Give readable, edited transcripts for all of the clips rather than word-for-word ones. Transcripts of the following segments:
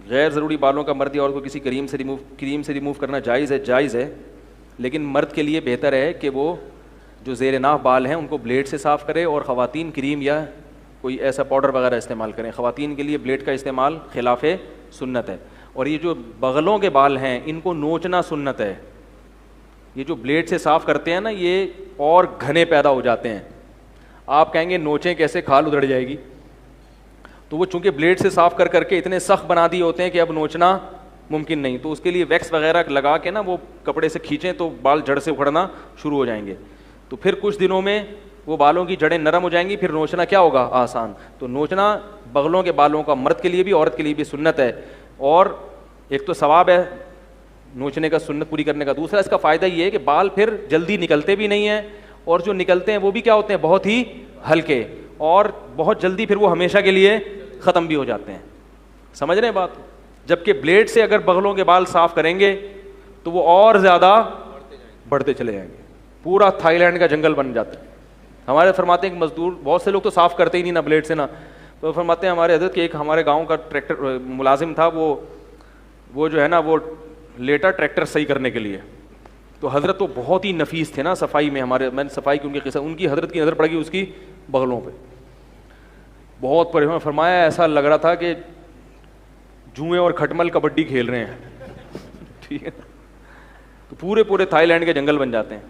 غیر ضروری بالوں کا مرد یا عورت کو کسی کریم سے ریموو کرنا جائز ہے، لیکن مرد کے لیے بہتر ہے کہ وہ جو زیر ناف بال ہیں ان کو بلیڈ سے صاف کرے، اور خواتین کریم یا کوئی ایسا پاؤڈر وغیرہ استعمال کریں. خواتین کے لیے بلیڈ کا استعمال خلاف سنت ہے. اور یہ جو بغلوں کے بال ہیں ان کو نوچنا سنت ہے. یہ جو بلیڈ سے صاف کرتے ہیں نا یہ اور گھنے پیدا ہو جاتے ہیں. آپ کہیں گے نوچیں کیسے، کھال ادھڑ جائے گی. تو وہ چونکہ بلیڈ سے صاف کر کے اتنے سخت بنا دیے ہوتے ہیں کہ اب نوچنا ممکن نہیں. تو اس کے لیے ویکس وغیرہ لگا کے نا وہ کپڑے سے کھینچیں تو بال جڑ سے اکھڑنا شروع ہو جائیں گے. تو پھر کچھ دنوں میں وہ بالوں کی جڑیں نرم ہو جائیں گی، پھر نوچنا کیا ہوگا، آسان. تو نوچنا بغلوں کے بالوں کا مرد کے لیے بھی عورت کے لیے بھی سنت ہے. اور ایک تو ثواب ہے نوچنے کا، سنت پوری کرنے کا. دوسرا اس کا فائدہ یہ ہے کہ بال پھر جلدی نکلتے بھی نہیں ہیں، اور جو نکلتے ہیں وہ بھی کیا ہوتے ہیں، بہت ہی ہلکے، اور بہت جلدی پھر وہ ہمیشہ کے لیے ختم بھی ہو جاتے ہیں. سمجھ رہے ہیں بات؟ جبکہ بلیڈ سے اگر بغلوں کے بال صاف کریں گے تو وہ اور زیادہ بڑھتے چلے جائیں گے، پورا تھائی لینڈ کا جنگل بن جاتا ہے. ہمارے فرماتے ہیں کہ مزدور بہت سے لوگ تو صاف کرتے ہی نہیں نا بلیڈ سے نا. تو فرماتے ہیں ہمارے حضرت کہ ایک ہمارے گاؤں کا ٹریکٹر ملازم تھا، وہ جو ہے نا وہ لیٹا ٹریکٹر صحیح کرنے کے لیے. تو حضرت تو بہت ہی نفیس تھے نا صفائی میں. میں نے صفائی کی ان کی قصہ، ان کی حضرت کی نظر پڑ گئی اس کی بغلوں پہ، بہت پریشان. فرمایا ایسا لگ رہا تھا کہ جوئیں اور کھٹمل کبڈی کھیل رہے ہیں. ٹھیک ہے، تو پورے تھائی لینڈ کے جنگل بن جاتے ہیں.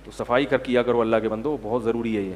تو صفائی کیا کرو اللہ کے بندو، بہت ضروری ہے یہ.